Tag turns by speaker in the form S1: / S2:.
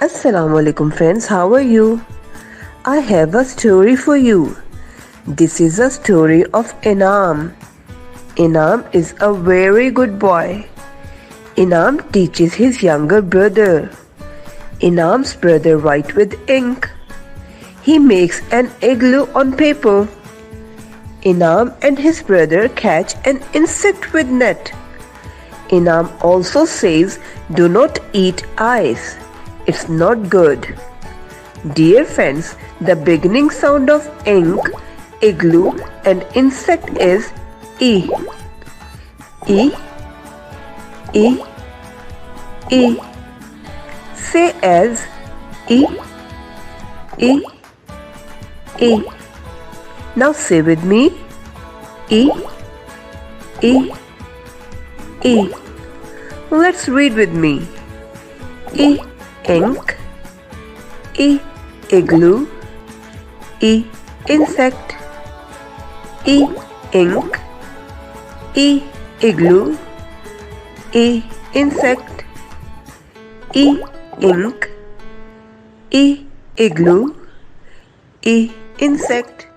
S1: Assalamu alaikum friends, how are you? I have a story for you. This is a story of Inam. Inam is a very good boy. Inam teaches his younger brother. Inam's brother writes with ink. He makes an igloo on paper. Inam and his brother catch an insect with net. Inam also says, "Do not eat ice. It's not good." Dear friends, the beginning sound of ink, igloo and insect is E. E. E. E. Say as E. E. E. Now say with me E. E. E. Let's read with me. E. Ink. E. Igloo. E. Insect. E. Ink. E. Igloo. E. Insect. E. Ink. E. Igloo. E. Insect.